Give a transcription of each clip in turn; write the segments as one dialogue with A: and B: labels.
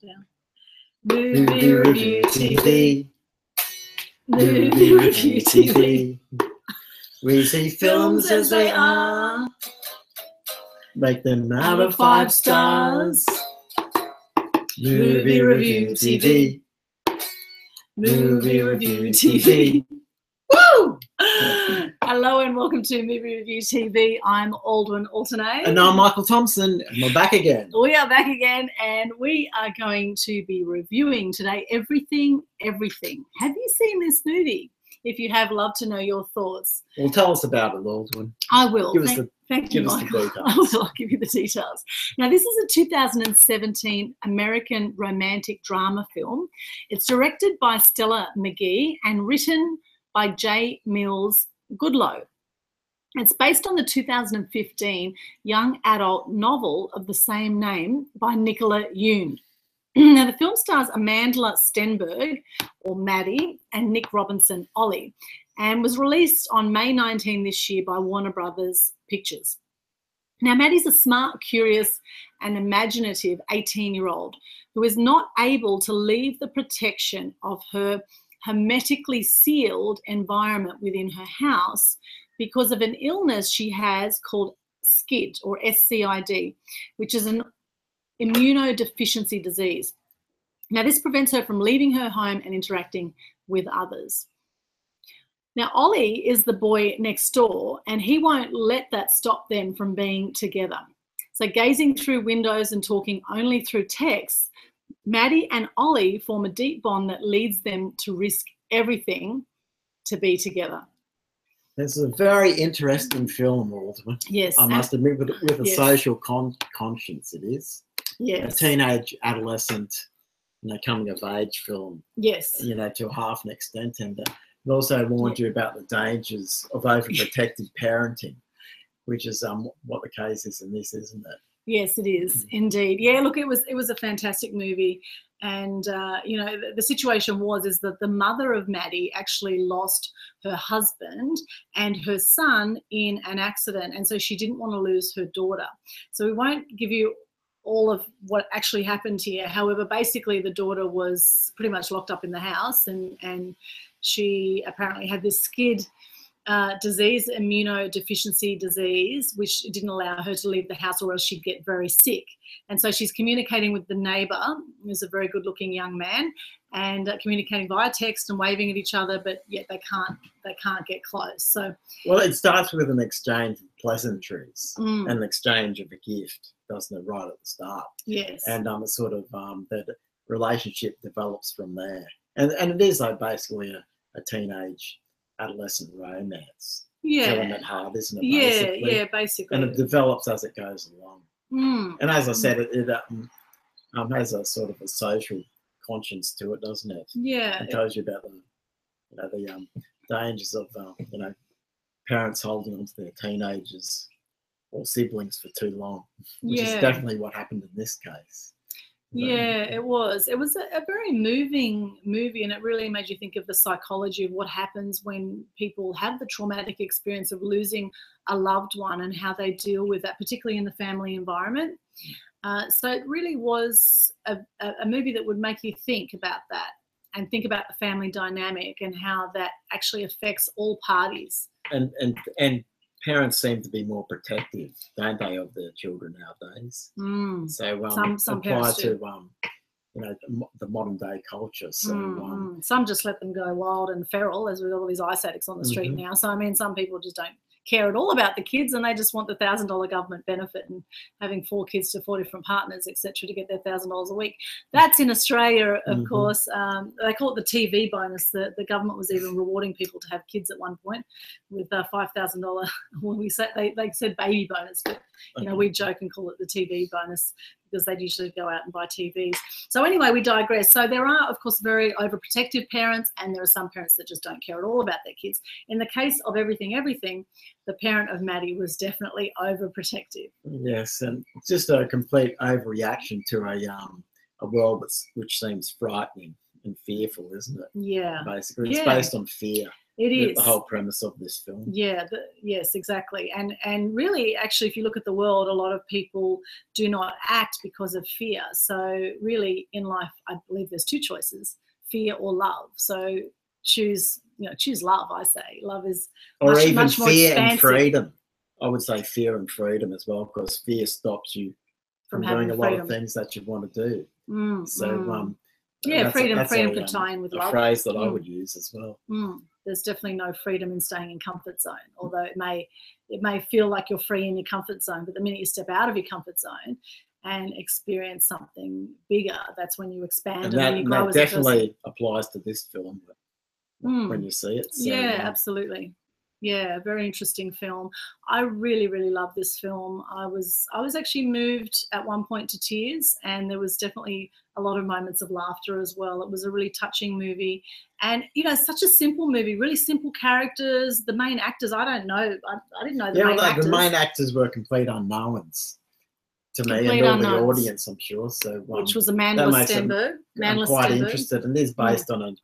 A: down. Movie Review TV. Movie Review TV. We see films as they are. Make them out of 5 stars. Movie Review TV. Movie Review TV. Woo! Hello and welcome to Movie Review TV. I'm Aldwyn Altuney.
B: And I'm Michael Thompson, and we're back again.
A: We are back again, and we are going to be reviewing today Everything, Everything. Have you seen this movie? If you have, love to know your thoughts.
B: Well, tell us about it, Aldwyn.
A: I will.
B: Thank you, Michael.
A: I will. I'll give you the details. Now, this is a 2017 American romantic drama film. It's directed by Stella Meghie and written by J. Mills Goodloe. It's based on the 2015 young adult novel of the same name by Nicola Yoon. Now, the film stars Amandla Stenberg, or Maddy, and Nick Robinson Olly, and was released on May 19 this year by Warner Brothers Pictures. Now, Maddy's a smart, curious, and imaginative 18-year-old who is not able to leave the protection of her hermetically sealed environment within her house because of an illness she has called SCID, or SCID, which is an immuno-deficiency disease. Now, this prevents her from leaving her home and interacting with others. Now, Ollie is the boy next door, and he won't let that stop them from being together. So, gazing through windows and talking only through text, Maddy and Ollie form a deep bond that leads them to risk everything to be together.
B: It's a very interesting film, Aldwyn.
A: Yes.
B: I must admit, with a social conscience it is.
A: Yes.
B: A teenage, adolescent, coming of age film.
A: Yes.
B: To half an extent. And it also warned you about the dangers of overprotective parenting, which is what the case is in this, isn't it?
A: Yes, it is indeed. Yeah, look, it was a fantastic movie, and the situation is that the mother of Maddy actually lost her husband and her son in an accident, and so she didn't want to lose her daughter. So we won't give you all of what actually happened here. However, basically the daughter was pretty much locked up in the house, and she apparently had this SCID disease, immuno-deficiency disease, which didn't allow her to leave the house or else she'd get very sick. And so she's communicating with the neighbour, who's a very good-looking young man, and communicating via text and waving at each other, but yet they can't get close. So,
B: well, it starts with an exchange of pleasantries and an exchange of a gift, doesn't it, right at the start?
A: Yes.
B: And it's sort of that relationship develops from there. And it is basically a teenage adolescent romance. Telling it hard, isn't it? Basically?
A: Yeah, basically.
B: And it develops as it goes along. And as I said, it has a sort of a social conscience to it, doesn't it?
A: Yeah.
B: It tells you about the dangers of parents holding on to their teenagers or siblings for too long, which is definitely what happened in this case.
A: Yeah, it was. It was a very moving movie, and it really made you think of the psychology of what happens when people have the traumatic experience of losing a loved one and how they deal with that, particularly in the family environment. So it really was a movie that would make you think about that and think about the family dynamic and how that actually affects all parties. And
B: parents seem to be more protective, don't they, of their children nowadays? So
A: some
B: apply
A: to
B: the modern day culture. So
A: some just let them go wild and feral, as with all these ice addicts on the street now. So I mean, some people just don't care at all about the kids, and they just want the $1,000 government benefit and having 4 kids to 4 different partners, etc., to get their $1,000 a week. That's in Australia, of course. They call it the TV bonus. The government was even rewarding people to have kids at one point with $5,000. When we said they said baby bonus, but we joke and call it the TV bonus because they'd usually go out and buy TVs. So anyway, we digress. So there are, of course, very overprotective parents, and there are some parents that just don't care at all about their kids. In the case of Everything, Everything, the parent of Maddy was definitely overprotective.
B: Yes, and just a complete overreaction to a world which seems frightening and fearful, isn't it?
A: Yeah.
B: Basically, it's based on fear.
A: It is
B: the whole premise of this film.
A: Yeah, yes, exactly. And really, actually, if you look at the world, a lot of people do not act because of fear. So really, in life, I believe there's two choices: fear or love. So choose love. I say love is much more
B: fear
A: expansive.
B: And freedom. I would say fear and freedom as well, because fear stops you from doing a lot of things that you want to do.
A: Freedom could tie in with love.
B: A phrase that I would use as well.
A: There's definitely no freedom in staying in comfort zone, although it may feel like you're free in your comfort zone, but the minute you step out of your comfort zone and experience something bigger, that's when you expand and you grow as a person.
B: That definitely applies to this film when you see it. So,
A: absolutely. Yeah, very interesting film. I really, really love this film. I was actually moved at one point to tears, and there was definitely a lot of moments of laughter as well. It was a really touching movie, and such a simple movie, really simple characters. The main actors, I don't know. I didn't know the main actors.
B: The main actors were complete unknowns to me and all the audience, I'm sure. So,
A: which was Amandla Stenberg.
B: I'm quite interested, and this is based on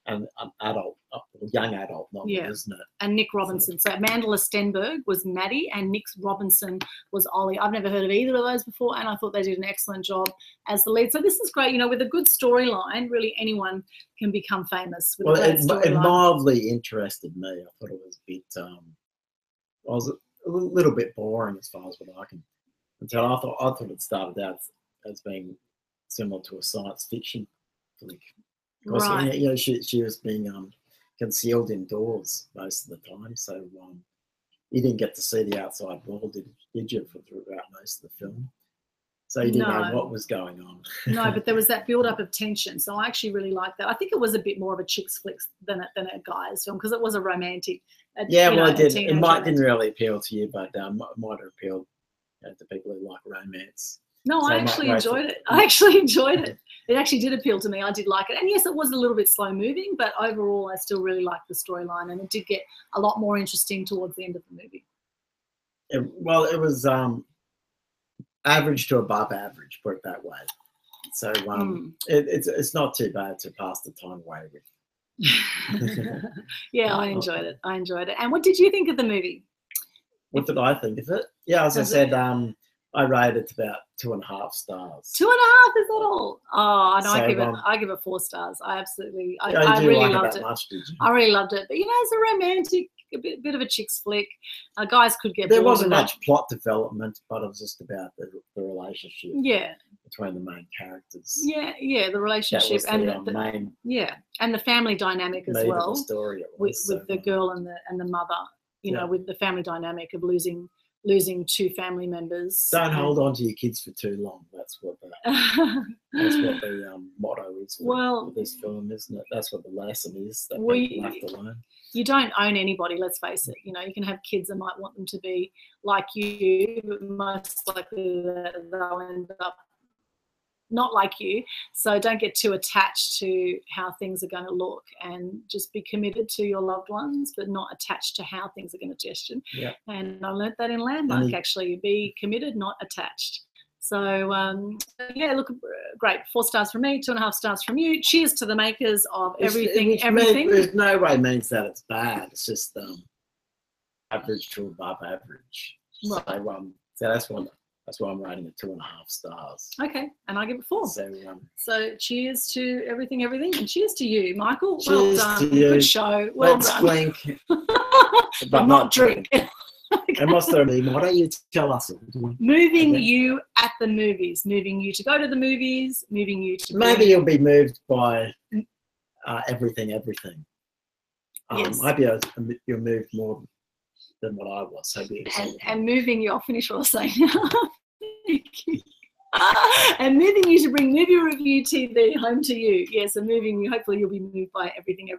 B: an adult, a young adult novel, isn't it?
A: And Nick Robinson. So Amandla Stenberg was Maddy and Nick Robinson was Olly. I've never heard of either of those before, and I thought they did an excellent job as the lead. So this is great. With a good storyline, really anyone can become famous with a great storyline. It mildly
B: interested me. I thought it was a bit, I was a little bit boring as far as what I can tell. I thought it started out as being similar to a science fiction flick. Because she was being concealed indoors most of the time, so you didn't get to see the outside world, did you, throughout most of the film? So you didn't know what was going on.
A: No, but there was that build-up of tension, so I actually really liked that. I think it was a bit more of a chick's flick than a guy's film, because it was a romantic.
B: It didn't really appeal to you, but it might have appealed to people who like romance.
A: No, I actually enjoyed it. I actually enjoyed it. It actually did appeal to me. I did like it. And yes, it was a little bit slow moving, but overall I still really liked the storyline, and it did get a lot more interesting towards the end of the movie.
B: It was average to above average, put it that way. So it's not too bad to pass the time away with.
A: Yeah, I enjoyed it. And what did you think of the movie?
B: What did I think of it? Yeah, as I said, I rated it about 2.5 stars.
A: 2.5, is that all? Oh, no, I give it 4 stars. I absolutely, I really loved it.
B: Much, did you?
A: I really loved it. But it's a romantic, a bit of a chick's flick. Guys could get bored.
B: There wasn't much plot development, but it was just about the relationship. Between the main characters.
A: Yeah, the relationship and the main. Yeah, and the family dynamic as well.
B: The story
A: with the girl and the mother. With the family dynamic of losing 2 family members.
B: Don't hold on to your kids for too long. That's what the motto is for this film, isn't it? That's what the lesson is that people have to learn.
A: You don't own anybody, let's face it. You can have kids that might want them to be like you, but most likely they'll end up not like you. So don't get too attached to how things are going to look, and just be committed to your loved ones, but not attached to how things are going to gesture.
B: Yeah.
A: And I learnt that in Landmark, actually. Be committed, not attached. So, look, great. 4 stars from me, 2.5 stars from you. Cheers to the makers of everything.
B: There's no way means that it's bad. It's just average to above average. Right. So that's why I'm rating it 2.5 stars.
A: Okay, and I give it 4. So cheers to everything, and cheers to you, Michael.
B: Cheers
A: well done.
B: To you.
A: Good show. Well
B: Let's
A: done.
B: Blink,
A: but not drink.
B: Okay. And what's the name? Why don't you tell us?
A: Moving you at the movies, moving you to go to the movies, moving you to.
B: Maybe you'll be moved by everything.
A: Yes.
B: Maybe you're moved more than what I was.
A: And moving you, I'll finish what I was saying. And moving you to bring Movie Review TV home to you. Yes, and moving you, hopefully you'll be moved by everything.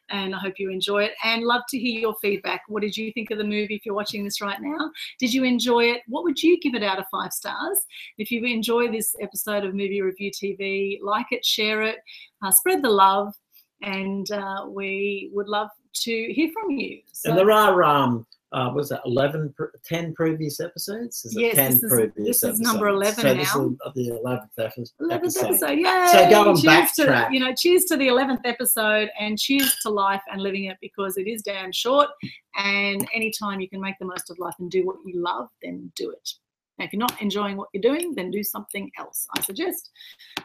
A: And I hope you enjoy it, and love to hear your feedback. What did you think of the movie if you're watching this right now? Did you enjoy it? What would you give it out of 5 stars? If you enjoy this episode of Movie Review TV, like it, share it, spread the love, and we would love to hear from you. So,
B: and there are was that 10 previous episodes? Is it
A: Yes,
B: 10 previous
A: this is number 11
B: so
A: now.
B: This is the 11th episode.
A: 11th episode, yay!
B: So go and
A: cheers
B: backtrack.
A: to, cheers to the 11th episode, and cheers to life and living it, because it is damn short. And anytime you can make the most of life and do what you love, then do it. Now, if you're not enjoying what you're doing, then do something else, I suggest.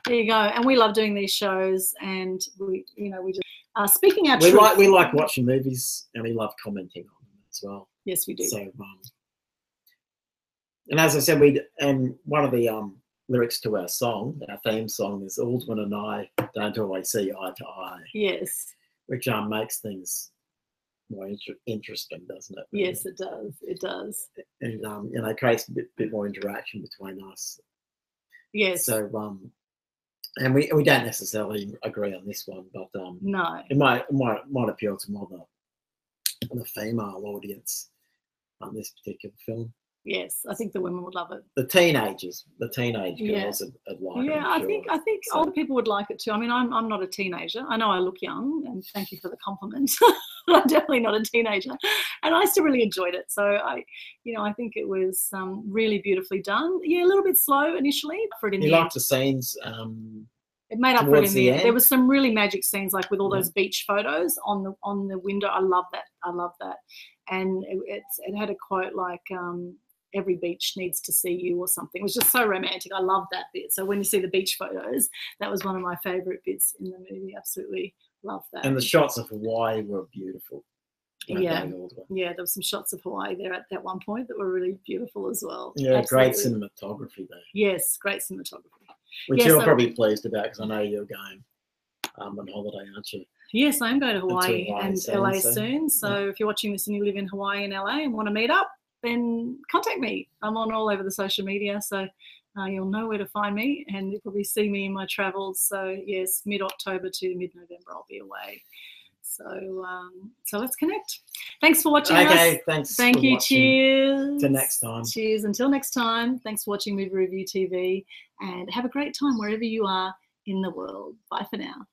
A: There you go. And we love doing these shows, and we just speaking our truth.
B: We like watching movies, and we love commenting on them as well.
A: Yes, we do.
B: So, and as I said, one of the lyrics to our song, our theme song, is Aldwyn and I don't always see eye to eye.
A: Yes.
B: Which makes things more interesting, doesn't it?
A: Yes, it does. It does.
B: And creates a bit more interaction between us.
A: Yes.
B: So and we don't necessarily agree on this one, but
A: no,
B: it might appeal to more the female audience on this particular film.
A: Yes, I think the women would love it.
B: The teenage girls would like it.
A: Yeah, I think older people would like it too. I mean, I'm not a teenager. I know I look young, and thank you for the compliment. I'm definitely not a teenager, and I still really enjoyed it. So I think it was really beautifully done. Yeah, a little bit slow initially, for it in the end.
B: You liked the scenes.
A: It made up for it in the end.
B: end.
A: There was some really magic scenes, like with all those beach photos on the window. I love that. And it had a quote like, every beach needs to see you, or something. It was just so romantic. I love that bit. So when you see the beach photos, that was one of my favourite bits in the movie. Absolutely love that.
B: And the shots of Hawaii were beautiful.
A: Yeah, there were some shots of Hawaii there at that one point that were really beautiful as well.
B: Yeah,
A: absolutely.
B: Great cinematography there.
A: Yes, great cinematography.
B: Which you're probably pleased about, because I know you're going on holiday, aren't you?
A: Yes, I am going to Hawaii and LA soon. So if you're watching this and you live in Hawaii and LA and want to meet up, then contact me. I'm on all over the social media, so you'll know where to find me, and you'll probably see me in my travels. So yes, mid-October to mid-November I'll be away. So let's connect. Thanks for watching us.
B: Okay, thanks.
A: Thank you. Cheers.
B: Till next time.
A: Cheers. Until next time. Thanks for watching Movie Review TV, and have a great time wherever you are in the world. Bye for now.